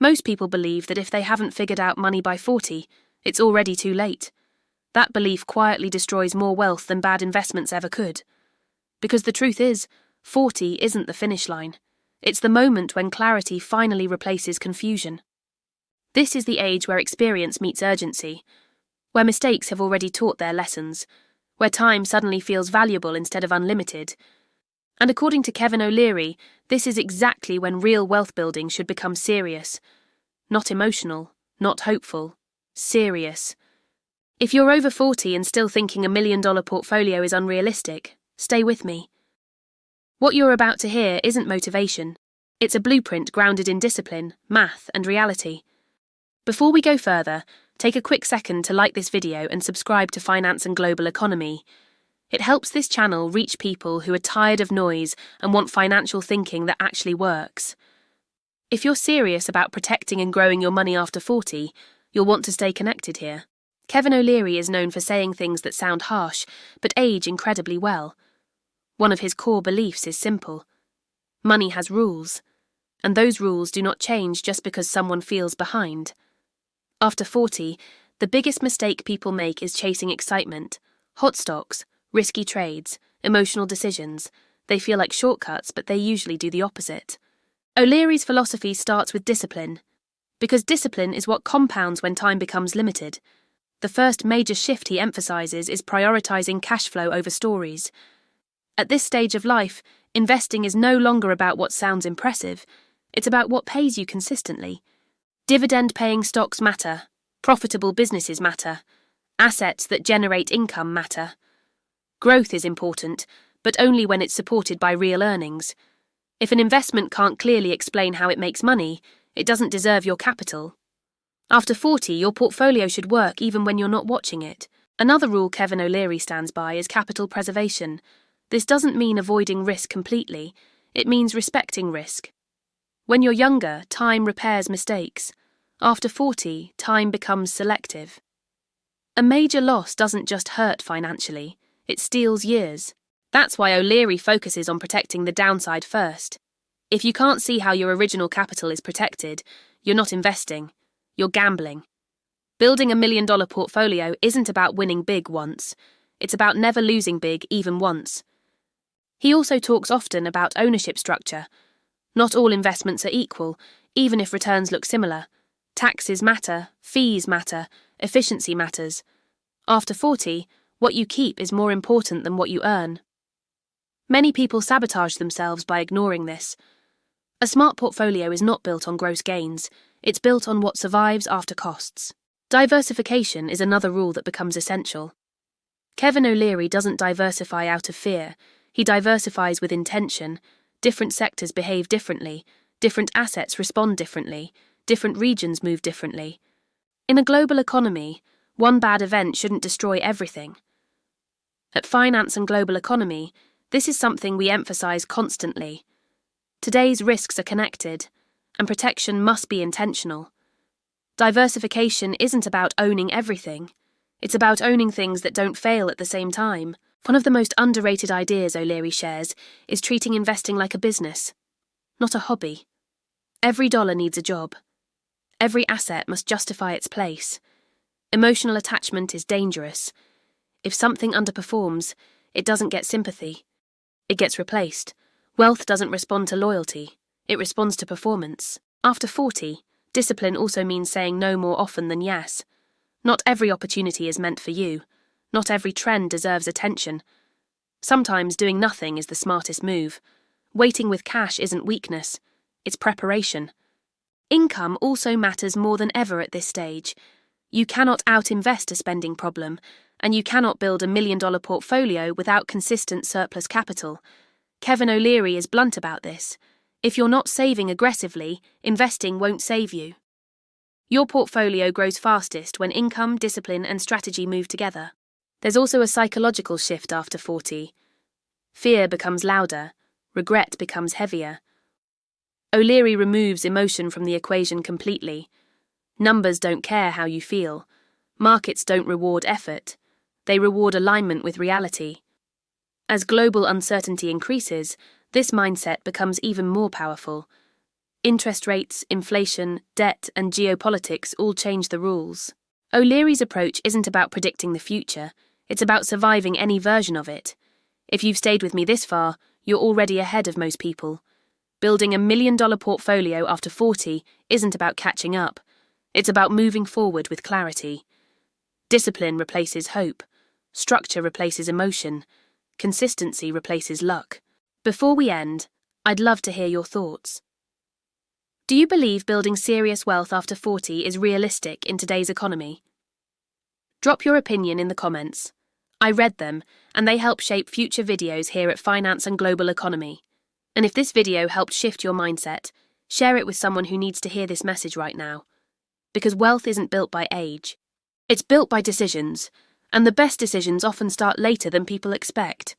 Most people believe that if they haven't figured out money by 40, it's already too late. That belief quietly destroys more wealth than bad investments ever could. Because the truth is, 40 isn't the finish line. It's the moment when clarity finally replaces confusion. This is the age where experience meets urgency, where mistakes have already taught their lessons, where time suddenly feels valuable instead of unlimited. And according to Kevin O'Leary, this is exactly when real wealth building should become serious. Not emotional, not hopeful, serious. If you're over 40 and still thinking $1 million portfolio is unrealistic, stay with me. What you're about to hear isn't motivation. It's a blueprint grounded in discipline, math, and reality. Before we go further, take a quick second to like this video and subscribe to Finance and Global Economy. It helps this channel reach people who are tired of noise and want financial thinking that actually works. If you're serious about protecting and growing your money after 40, you'll want to stay connected here. Kevin O'Leary is known for saying things that sound harsh, but age incredibly well. One of his core beliefs is simple. Money has rules, and those rules do not change just because someone feels behind. After 40, the biggest mistake people make is chasing excitement, hot stocks, risky trades, emotional decisions. They feel like shortcuts, but they usually do the opposite. O'Leary's philosophy starts with discipline, because discipline is what compounds when time becomes limited. The first major shift he emphasizes is prioritizing cash flow over stories. At this stage of life, investing is no longer about what sounds impressive, it's about what pays you consistently. Dividend-paying stocks matter, profitable businesses matter, assets that generate income matter. Growth is important, but only when it's supported by real earnings. If an investment can't clearly explain how it makes money, it doesn't deserve your capital. After 40, your portfolio should work even when you're not watching it. Another rule Kevin O'Leary stands by is capital preservation. This doesn't mean avoiding risk completely, it means respecting risk. When you're younger, time repairs mistakes. After 40, time becomes selective. A major loss doesn't just hurt financially, it steals years. That's why O'Leary focuses on protecting the downside first. If you can't see how your original capital is protected, you're not investing, you're gambling. Building $1 million portfolio isn't about winning big once, it's about never losing big even once. He also talks often about ownership structure. Not all investments are equal, even if returns look similar. Taxes matter, fees matter, efficiency matters. After 40, what you keep is more important than what you earn. Many people sabotage themselves by ignoring this. A smart portfolio is not built on gross gains, it's built on what survives after costs. Diversification is another rule that becomes essential. Kevin O'Leary doesn't diversify out of fear, he diversifies with intention. Different sectors behave differently, different assets respond differently, different regions move differently. In a global economy, one bad event shouldn't destroy everything. At Finance and Global Economy, this is something we emphasize constantly. Today's risks are connected, and protection must be intentional. Diversification isn't about owning everything. It's about owning things that don't fail at the same time. One of the most underrated ideas O'Leary shares is treating investing like a business, not a hobby. Every dollar needs a job. Every asset must justify its place. Emotional attachment is dangerous. If something underperforms, it doesn't get sympathy. It gets replaced. Wealth doesn't respond to loyalty. It responds to performance. After 40, discipline also means saying no more often than yes. Not every opportunity is meant for you. Not every trend deserves attention. Sometimes doing nothing is the smartest move. Waiting with cash isn't weakness, it's preparation. Income also matters more than ever at this stage. You cannot out-invest a spending problem, and you cannot build $1 million portfolio without consistent surplus capital. Kevin O'Leary is blunt about this. If you're not saving aggressively, investing won't save you. Your portfolio grows fastest when income, discipline, and strategy move together. There's also a psychological shift after 40. Fear becomes louder, regret becomes heavier. O'Leary removes emotion from the equation completely. Numbers don't care how you feel. Markets don't reward effort. They reward alignment with reality. As global uncertainty increases, this mindset becomes even more powerful. Interest rates, inflation, debt, and geopolitics all change the rules. O'Leary's approach isn't about predicting the future, it's about surviving any version of it. If you've stayed with me this far, you're already ahead of most people. Building $1 million portfolio after 40 isn't about catching up, it's about moving forward with clarity. Discipline replaces hope, structure replaces emotion, consistency replaces luck. Before we end, I'd love to hear your thoughts. Do you believe building serious wealth after 40 is realistic in today's economy? Drop your opinion in the comments. I read them, and they help shape future videos here at Finance and Global Economy. And if this video helped shift your mindset, share it with someone who needs to hear this message right now. Because wealth isn't built by age. It's built by decisions, and the best decisions often start later than people expect.